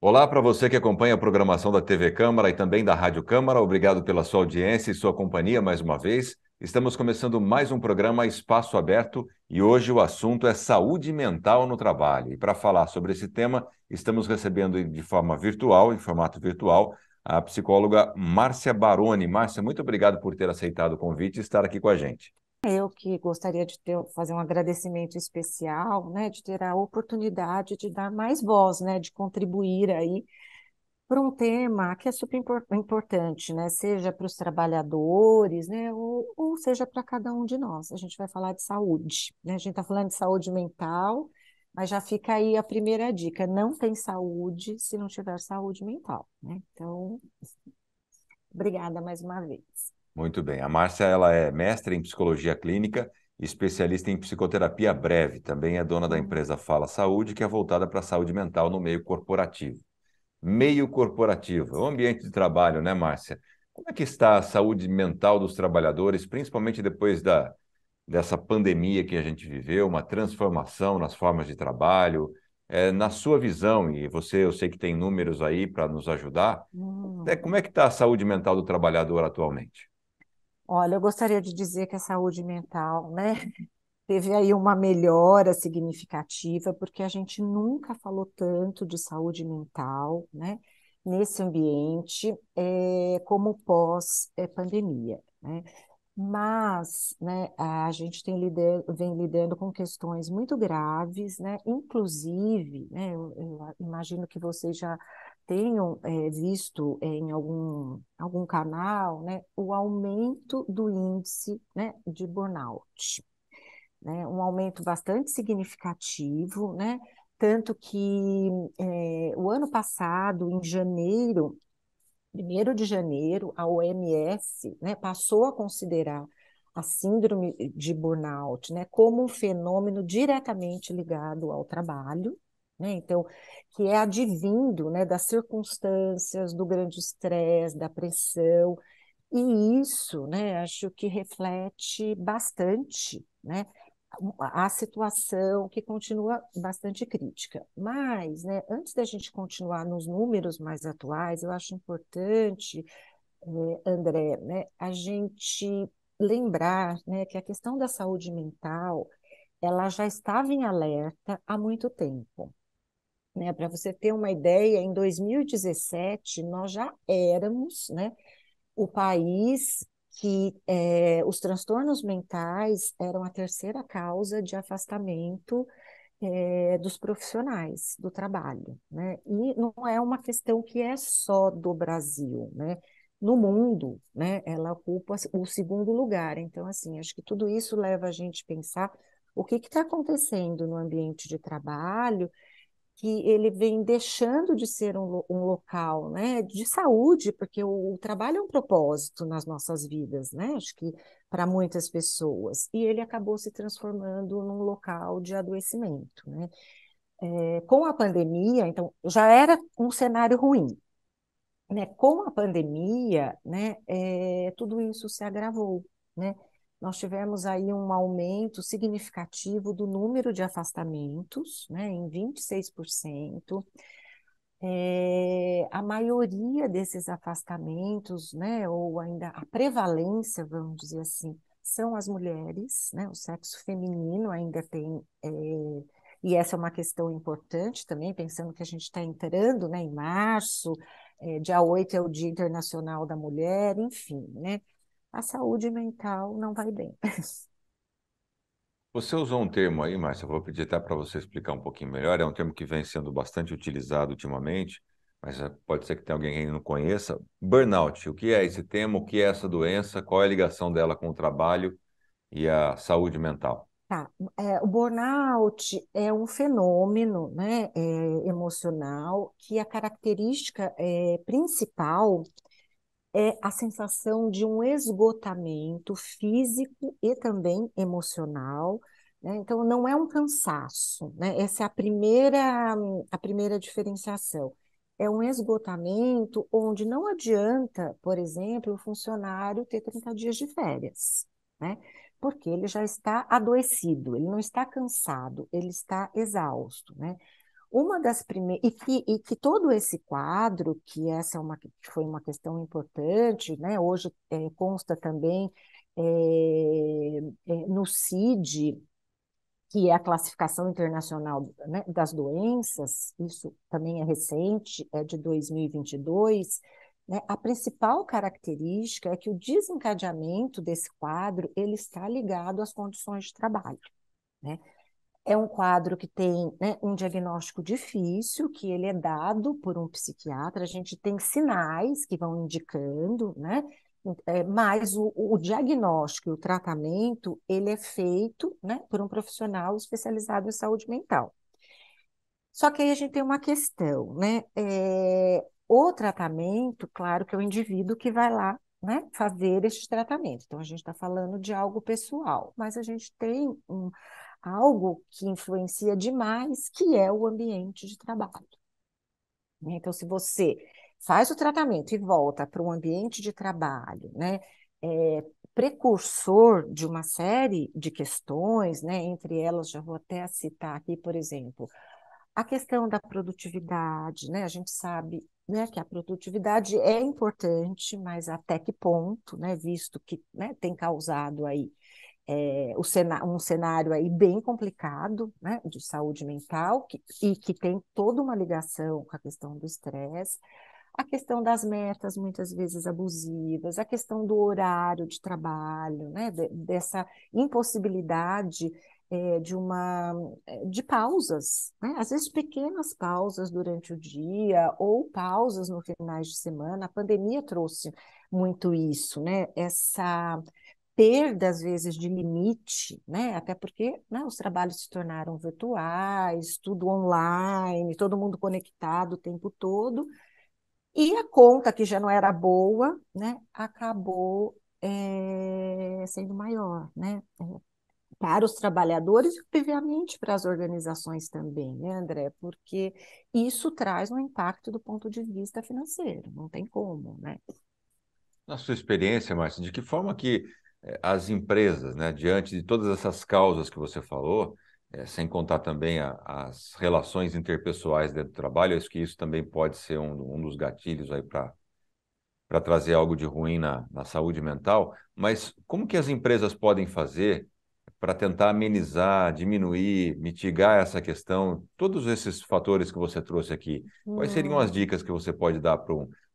Olá para você que acompanha a programação da TV Câmara e também da Rádio Câmara. Obrigado pela sua audiência e sua companhia mais uma vez. Estamos começando mais um programa Espaço Aberto e hoje o assunto é saúde mental no trabalho. E para falar sobre esse tema, estamos recebendo de forma virtual, em formato virtual, a psicóloga Márcia Baroni. Márcia, muito obrigado por ter aceitado o convite e estar aqui com a gente. Eu que gostaria de fazer um agradecimento especial, né, de ter a oportunidade de dar mais voz, né, de contribuir aí para um tema que é super importante, né, seja para os trabalhadores, né, ou seja para cada um de nós. A gente vai falar de saúde, né, a gente está falando de saúde mental, mas já fica aí a primeira dica: não tem saúde se não tiver saúde mental, né? Então, obrigada mais uma vez. Muito bem. A Márcia, ela é mestre em psicologia clínica, especialista em psicoterapia breve. Também é dona da Hum. empresa Fala Saúde, que é voltada para a saúde mental no meio corporativo. Meio corporativo, é o ambiente de trabalho, né, Márcia? Como é que está a saúde mental dos trabalhadores, principalmente depois dessa pandemia que a gente viveu, uma transformação nas formas de trabalho? Na sua visão, e você, eu sei que tem números aí para nos ajudar, Hum. como é que está a saúde mental do trabalhador atualmente? Olha, eu gostaria de dizer que a saúde mental, né, teve aí uma melhora significativa, porque a gente nunca falou tanto de saúde mental, né, nesse ambiente, como pós-pandemia, né? Mas, né, a gente vem lidando com questões muito graves, né? Inclusive, né, eu imagino que vocês já tenham visto em algum canal, né, o aumento do índice, né, de burnout, né? Um aumento bastante significativo, né? Tanto que o ano passado, em janeiro, 1º de janeiro, a OMS, né, passou a considerar a síndrome de burnout, né, como um fenômeno diretamente ligado ao trabalho, né, então, que é advindo, né, das circunstâncias, do grande estresse, da pressão, e isso, né, acho que reflete bastante, né, a situação que continua bastante crítica. Mas, né, antes da gente continuar nos números mais atuais, eu acho importante, André, né, a gente lembrar, né, que a questão da saúde mental, ela já estava em alerta há muito tempo. Né? Para você ter uma ideia, em 2017, nós já éramos, né, o país que os transtornos mentais eram a terceira causa de afastamento dos profissionais do trabalho, né? E não é uma questão que é só do Brasil, né? No mundo, né, ela ocupa o segundo lugar. Então, assim, acho que tudo isso leva a gente a pensar o que está acontecendo no ambiente de trabalho, que ele vem deixando de ser um local, né, de saúde, porque o trabalho é um propósito nas nossas vidas, né? Acho que para muitas pessoas, e ele acabou se transformando num local de adoecimento, né? Com a pandemia, então, já era um cenário ruim, né? Com a pandemia, né, tudo isso se agravou, né? Nós tivemos aí um aumento significativo do número de afastamentos, né, em 26%. A maioria desses afastamentos, né, ou ainda a prevalência, vamos dizer assim, são as mulheres, né, o sexo feminino ainda tem, e essa é uma questão importante também, pensando que a gente está entrando, né, em março, dia 8 é o Dia Internacional da Mulher, enfim, né, a saúde mental não vai bem. Você usou um termo aí, Márcia, eu vou pedir até para você explicar um pouquinho melhor. É um termo que vem sendo bastante utilizado ultimamente, mas pode ser que tenha alguém que ainda não conheça. Burnout, o que é esse termo? O que é essa doença? Qual é a ligação dela com o trabalho e a saúde mental? Tá. O burnout é um fenômeno, né, emocional que a característica principal é a sensação de um esgotamento físico e também emocional, né? Então, não é um cansaço, né? Essa é a primeira diferenciação. É um esgotamento onde não adianta, por exemplo, o funcionário ter 30 dias de férias, né? Porque ele já está adoecido, ele não está cansado, ele está exausto, né? Uma das primeiras, e que todo esse quadro, que essa que foi uma questão importante, né? Hoje consta também no CID, que é a classificação internacional, né, das doenças, isso também é recente, é de 2022, né, a principal característica é que o desencadeamento desse quadro ele está ligado às condições de trabalho, né? É um quadro que tem, né, um diagnóstico difícil, que ele é dado por um psiquiatra, a gente tem sinais que vão indicando, né? Mas o diagnóstico e o tratamento, ele é feito, né, por um profissional especializado em saúde mental. Só que aí a gente tem uma questão, né? O tratamento, claro que é o indivíduo que vai lá, né, fazer este tratamento. Então, a gente está falando de algo pessoal, mas a gente tem algo que influencia demais, que é o ambiente de trabalho, né? Então, se você faz o tratamento e volta para um ambiente de trabalho, né, precursor de uma série de questões, né, entre elas, já vou até citar aqui, por exemplo, a questão da produtividade, né? A gente sabe, né, que a produtividade é importante, mas até que ponto, né, visto que, né, tem causado aí um cenário aí bem complicado, né, de saúde mental, e que tem toda uma ligação com a questão do estresse, a questão das metas muitas vezes abusivas, a questão do horário de trabalho, né, dessa impossibilidade de pausas, né? Às vezes pequenas pausas durante o dia ou pausas no finais de semana. A pandemia trouxe muito isso, né? Essa perda, às vezes, de limite, né? Até porque, né, os trabalhos se tornaram virtuais, tudo online, todo mundo conectado o tempo todo, e a conta, que já não era boa, né, acabou sendo maior, né? Para os trabalhadores e, obviamente, para as organizações também, né, André? Porque isso traz um impacto do ponto de vista financeiro, não tem como, né? Na sua experiência, Márcia, de que forma que as empresas, né, diante de todas essas causas que você falou, sem contar também as relações interpessoais dentro do trabalho, acho que isso também pode ser um dos gatilhos aí para trazer algo de ruim na saúde mental, mas como que as empresas podem fazer para tentar amenizar, diminuir, mitigar essa questão, todos esses fatores que você trouxe aqui? Quais seriam as Hum, dicas que você pode dar para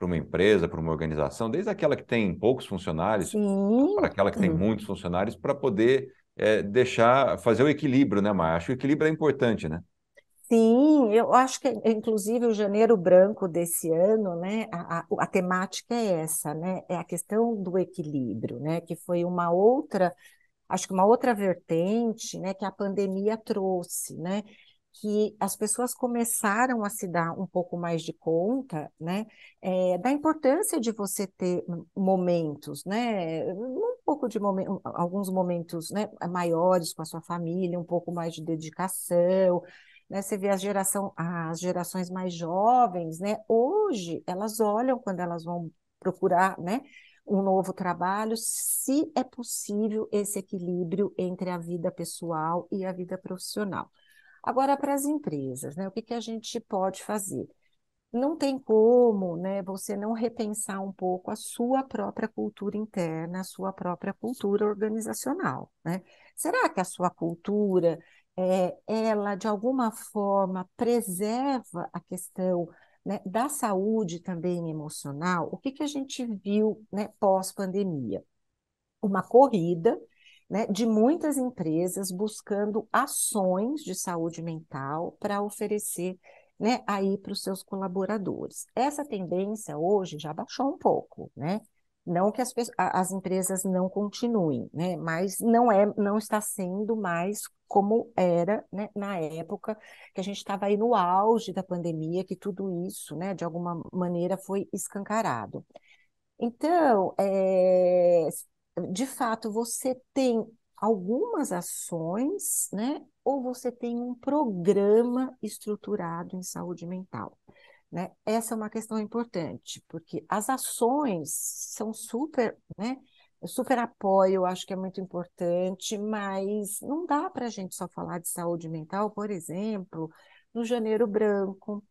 uma empresa, para uma organização, desde aquela que tem poucos funcionários para sim, aquela que tem muitos funcionários, para poder fazer o equilíbrio, né, Mar? Acho que o equilíbrio é importante, né? sim, eu acho que, inclusive, o Janeiro Branco desse ano, né, a temática é essa, né, é a questão do equilíbrio, né, que foi uma outra, acho que uma outra vertente, né, que a pandemia trouxe, né, que as pessoas começaram a se dar um pouco mais de conta, né, da importância de você ter momentos, né, um pouco de alguns momentos, né, maiores com a sua família, um pouco mais de dedicação, né? Você vê as gerações mais jovens, né, hoje elas olham quando elas vão procurar, né, um novo trabalho, se é possível esse equilíbrio entre a vida pessoal e a vida profissional. Agora, para as empresas, né, o que que a gente pode fazer? Não tem como, né, você não repensar um pouco a sua própria cultura interna, a sua própria cultura organizacional, né? Será que a sua cultura, ela de alguma forma preserva a questão, né, da saúde também emocional? O que que a gente viu, né, pós-pandemia? Uma corrida, né, de muitas empresas buscando ações de saúde mental para oferecer, né, aí para os seus colaboradores. Essa tendência hoje já baixou um pouco, né? Não que as empresas não continuem, né? Mas não está sendo mais como era, né, na época que a gente estava aí no auge da pandemia, que tudo isso, né, de alguma maneira foi escancarado. Então, de fato, você tem algumas ações, né? Ou você tem um programa estruturado em saúde mental, né? Essa é uma questão importante, porque as ações são super, né? Super apoio, eu acho que é muito importante, mas não dá para a gente só falar de saúde mental, por exemplo, no Janeiro Branco,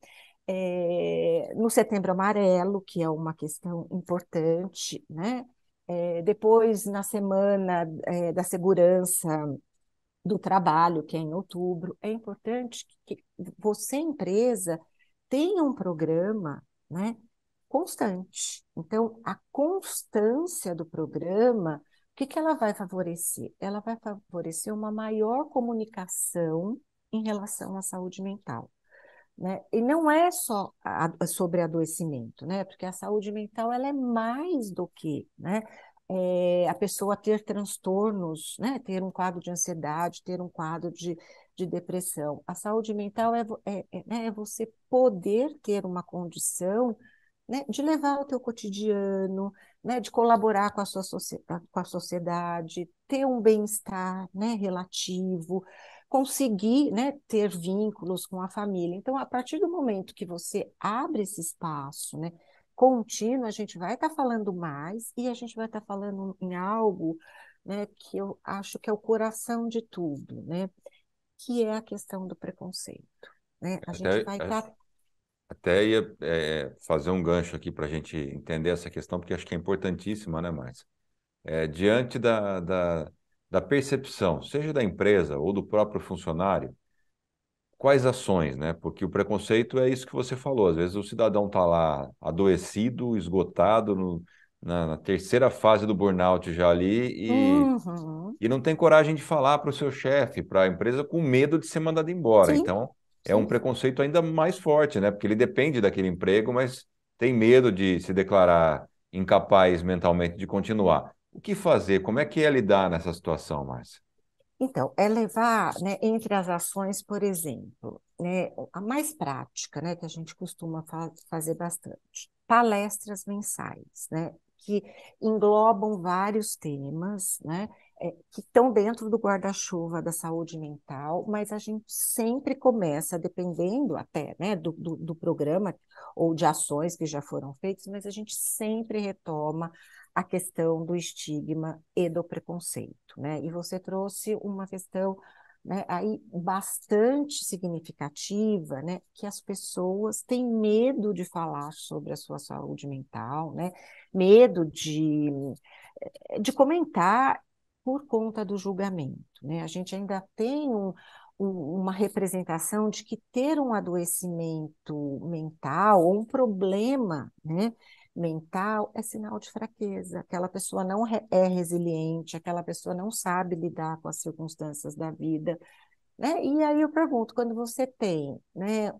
no Setembro Amarelo, que é uma questão importante, né? Depois, na Semana, da Segurança do Trabalho, que é em outubro, é importante que você, empresa, tenha um programa, né, constante. Então, a constância do programa, o que que ela vai favorecer? Ela vai favorecer uma maior comunicação em relação à saúde mental, né? E não é só sobre adoecimento, né? Porque a saúde mental ela é mais do que, né? A pessoa ter transtornos, né? Ter um quadro de ansiedade, ter um quadro de depressão. A saúde mental né, é você poder ter uma condição, né, de levar o teu cotidiano, né, de colaborar com a sua com a sociedade, ter um bem-estar, né, relativo, conseguir, né, ter vínculos com a família. Então, a partir do momento que você abre esse espaço, né, contínuo, a gente vai estar falando mais e a gente vai estar falando em algo, né, que eu acho que é o coração de tudo, né, que é a questão do preconceito, né? A gente Até, vai estar. até ia fazer um gancho aqui para a gente entender essa questão, porque acho que é importantíssima, né, Márcia? Diante da percepção, seja da empresa ou do próprio funcionário, quais ações, né? Porque o preconceito é isso que você falou. Às vezes o cidadão está lá adoecido, esgotado, na terceira fase do burnout já ali Uhum. e não tem coragem de falar para o seu chefe, para a empresa, com medo de ser mandado embora. Sim, Então, é um sim. preconceito ainda mais forte, né? Porque ele depende daquele emprego, mas tem medo de se declarar incapaz mentalmente de continuar. O que fazer? Como é que é lidar nessa situação, Márcia? Então, é levar, né, entre as ações, por exemplo, né, a mais prática, né, que a gente costuma fazer bastante, palestras mensais, né, que englobam vários temas, né, que estão dentro do guarda-chuva da saúde mental, mas a gente sempre começa, dependendo até, né, do programa ou de ações que já foram feitas, mas a gente sempre retoma a questão do estigma e do preconceito, né? E você trouxe uma questão, né, aí bastante significativa, né, que as pessoas têm medo de falar sobre a sua saúde mental, né? Medo de comentar por conta do julgamento, né? A gente ainda tem uma representação de que ter um adoecimento mental ou um problema, né, mental é sinal de fraqueza. Aquela pessoa não é resiliente, aquela pessoa não sabe lidar com as circunstâncias da vida, né? E aí eu pergunto, quando você tem, né,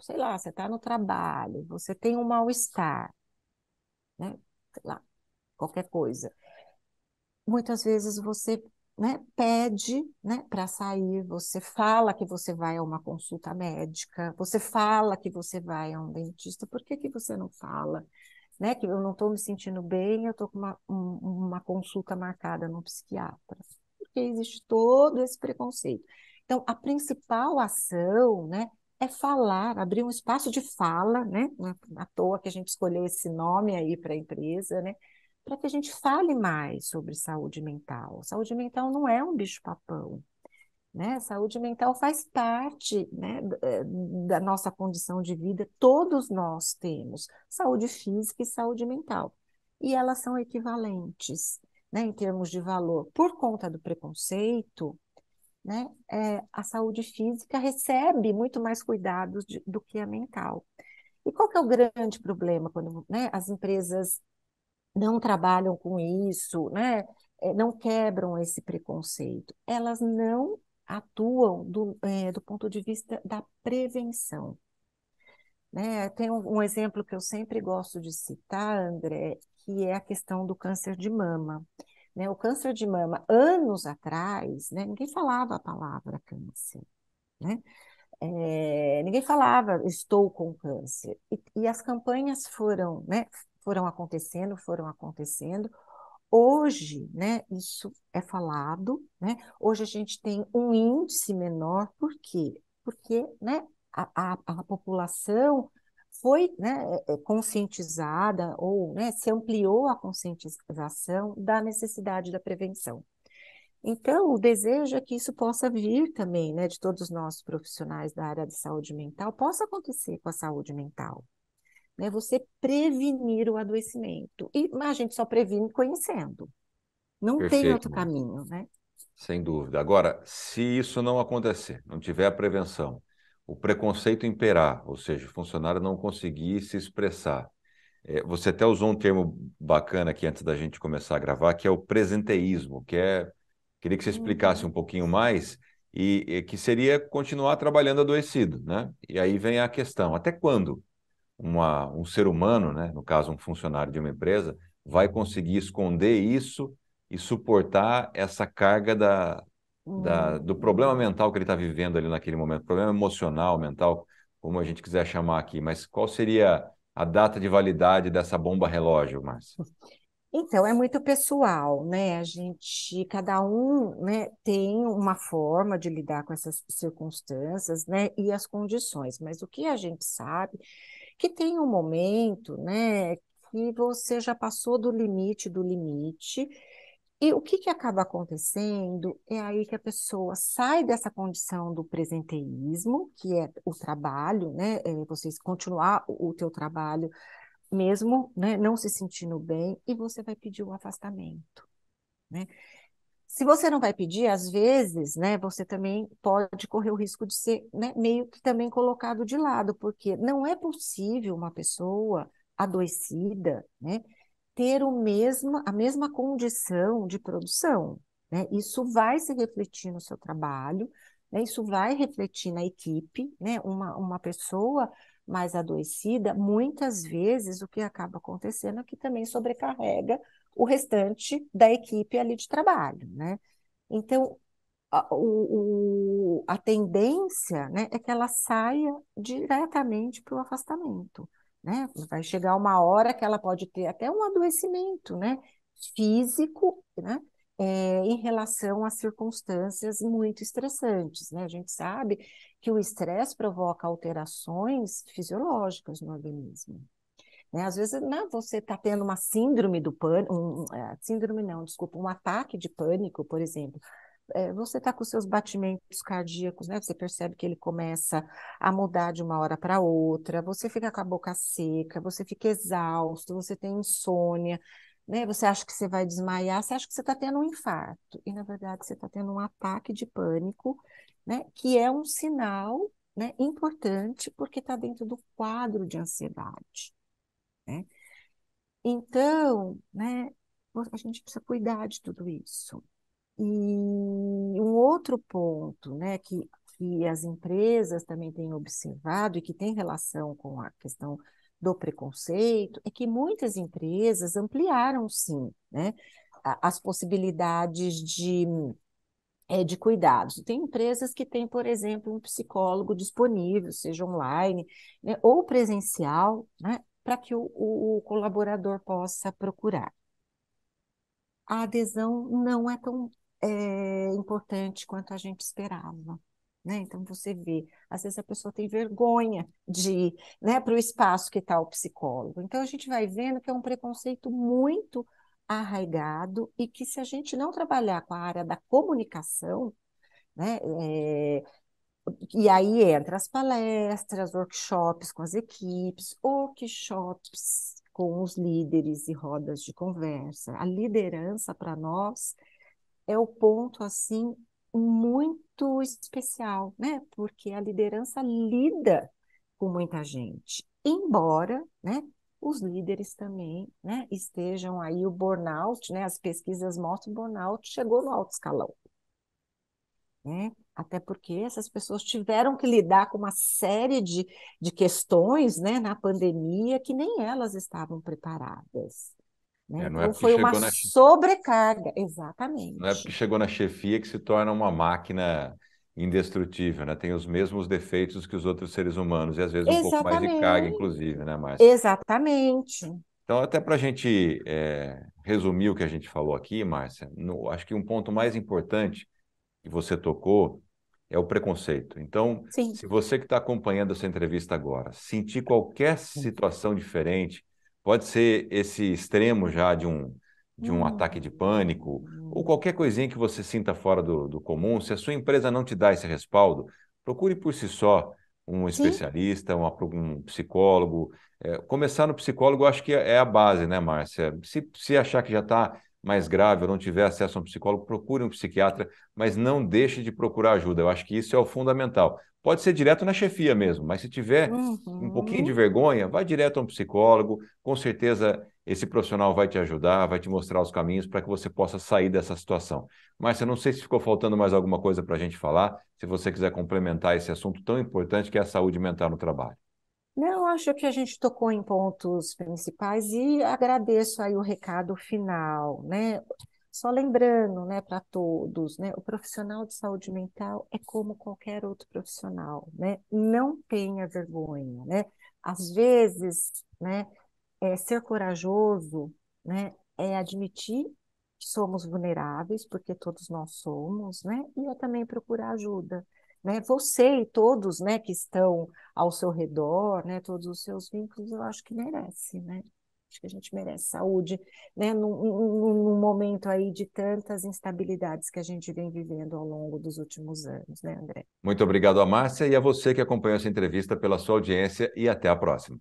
sei lá, você está no trabalho, você tem um mal-estar, né, sei lá, qualquer coisa, muitas vezes você, né, pede, né, para sair, você fala que você vai a uma consulta médica, você fala que você vai a um dentista, por que que você não fala, né, que eu não estou me sentindo bem, eu estou com uma consulta marcada no psiquiatra? Porque existe todo esse preconceito. Então, a principal ação, né, é falar, abrir um espaço de fala, né, não é à toa que a gente escolheu esse nome aí para a empresa, né, para que a gente fale mais sobre saúde mental. Saúde mental não é um bicho-papão, né? Saúde mental faz parte, né, da nossa condição de vida. Todos nós temos saúde física e saúde mental. E elas são equivalentes, né, em termos de valor. Por conta do preconceito, né, a saúde física recebe muito mais cuidados do que a mental. E qual que é o grande problema quando, né, as empresas não trabalham com isso, né? Não quebram esse preconceito. Elas não atuam do ponto de vista da prevenção, né? Tem um exemplo que eu sempre gosto de citar, André, que é a questão do câncer de mama, né? O câncer de mama, anos atrás, né, ninguém falava a palavra câncer, né? Ninguém falava estou com câncer. E as campanhas foram, né, foram acontecendo. Hoje, né, isso é falado, né? Hoje a gente tem um índice menor, por quê? Porque, né, a população foi, né, conscientizada ou, né, se ampliou a conscientização da necessidade da prevenção. Então, o desejo é que isso possa vir também, né, de todos os nossos profissionais da área de saúde mental, possa acontecer com a saúde mental, né? Você prevenir o adoecimento. E mas a gente só previne conhecendo. Não tem Perfeito, outro Márcia. caminho, né? Sem dúvida. Agora, se isso não acontecer, não tiver a prevenção, o preconceito imperar, ou seja, o funcionário não conseguir se expressar. Você até usou um termo bacana aqui antes da gente começar a gravar, que é o presenteísmo, que é. Queria que você explicasse Uhum. um pouquinho mais, e que seria continuar trabalhando adoecido, né? E aí vem a questão: até quando um ser humano, né, no caso um funcionário de uma empresa, vai conseguir esconder isso e suportar essa carga do problema Hum. mental que ele está vivendo ali naquele momento, problema emocional, mental, como a gente quiser chamar aqui. Mas qual seria a data de validade dessa bomba relógio, Márcia? Então, é muito pessoal, né? A gente, cada um, né, tem uma forma de lidar com essas circunstâncias, né, e as condições. Mas o que a gente sabe que tem um momento, né, que você já passou do limite, e o que que acaba acontecendo é aí que a pessoa sai dessa condição do presenteísmo, que é o trabalho, né, vocês continuar o teu trabalho mesmo, né, não se sentindo bem, e você vai pedir o afastamento, né? Se você não vai pedir, às vezes, né, você também pode correr o risco de ser, né, meio que também colocado de lado, porque não é possível uma pessoa adoecida, né, ter a mesma condição de produção, né? Isso vai se refletir no seu trabalho, né? Isso vai refletir na equipe, né? Uma pessoa mais adoecida, muitas vezes o que acaba acontecendo é que também sobrecarrega o restante da equipe ali de trabalho, né? Então, a tendência, né, é que ela saia diretamente para o afastamento, né? Vai chegar uma hora que ela pode ter até um adoecimento, né, físico, né, em relação a circunstâncias muito estressantes, né? A gente sabe que o estresse provoca alterações fisiológicas no organismo. Né? Às vezes, né, você está tendo uma síndrome do pânico, síndrome não, desculpa, um ataque de pânico, por exemplo. Você está com seus batimentos cardíacos, né? Você percebe que ele começa a mudar de uma hora para outra, você fica com a boca seca, você fica exausto, você tem insônia, né? Você acha que você vai desmaiar, você acha que você está tendo um infarto, e na verdade você está tendo um ataque de pânico, né? Que é um sinal, né, importante, porque está dentro do quadro de ansiedade, né? Então, né, a gente precisa cuidar de tudo isso. E um outro ponto, né, que as empresas também têm observado e que tem relação com a questão do preconceito, é que muitas empresas ampliaram, sim, né, as possibilidades de cuidados. Tem empresas que têm, por exemplo, um psicólogo disponível, seja online, né, ou presencial, né, para que o colaborador possa procurar. A adesão não é tão importante quanto a gente esperava. Né? Então, você vê, às vezes a pessoa tem vergonha de ir, né, para o espaço que está o psicólogo. Então, a gente vai vendo que é um preconceito muito arraigado e que, se a gente não trabalhar com a área da comunicação, né, e aí entra as palestras, workshops com as equipes, workshops com os líderes e rodas de conversa. A liderança, para nós, é o ponto assim muito especial, né? Porque a liderança lida com muita gente, embora, né, os líderes também, né, estejam aí o burnout, né? As pesquisas mostram que o burnout chegou no alto escalão, né? Até porque essas pessoas tiveram que lidar com uma série de questões, né, na pandemia que nem elas estavam preparadas, né? Não é Então porque foi uma chegou sobrecarga, não é porque exatamente. chegou na chefia que se torna uma máquina indestrutível, né? Tem os mesmos defeitos que os outros seres humanos, e às vezes um pouco mais de carga, Exatamente, inclusive, né, Márcio? exatamente. Então, até para a gente resumir o que a gente falou aqui, Márcia, acho que um ponto mais importante que você tocou é o preconceito. Então, Sim. se você que está acompanhando essa entrevista agora, sentir qualquer situação diferente, pode ser esse extremo já de de um ataque de pânico, ou qualquer coisinha que você sinta fora do comum, se a sua empresa não te dá esse respaldo, procure por si só um Sim. especialista, um psicólogo. Começar no psicólogo, eu acho que é a base, né, Márcia? Se achar que já está mais grave ou não tiver acesso a um psicólogo, procure um psiquiatra, mas não deixe de procurar ajuda. Eu acho que isso é o fundamental. Pode ser direto na chefia mesmo, mas se tiver um pouquinho de Uhum. vergonha, vai direto a um psicólogo. Com certeza esse profissional vai te ajudar, vai te mostrar os caminhos para que você possa sair dessa situação. Márcia, não sei se ficou faltando mais alguma coisa para a gente falar, se você quiser complementar esse assunto tão importante que é a saúde mental no trabalho. Não, acho que a gente tocou em pontos principais e agradeço aí o recado final, né? Só lembrando, né, para todos, né, o profissional de saúde mental é como qualquer outro profissional, né? Não tenha vergonha, né? Às vezes, né, ser corajoso, né, é admitir que somos vulneráveis, porque todos nós somos, né, e é também procurar ajuda, né? Você e todos, né, que estão ao seu redor, né, todos os seus vínculos, eu acho que merece, né? Acho que a gente merece saúde, né, num momento aí de tantas instabilidades que a gente vem vivendo ao longo dos últimos anos, né, André? Muito obrigado a Márcia e a você que acompanhou essa entrevista pela sua audiência e até a próxima.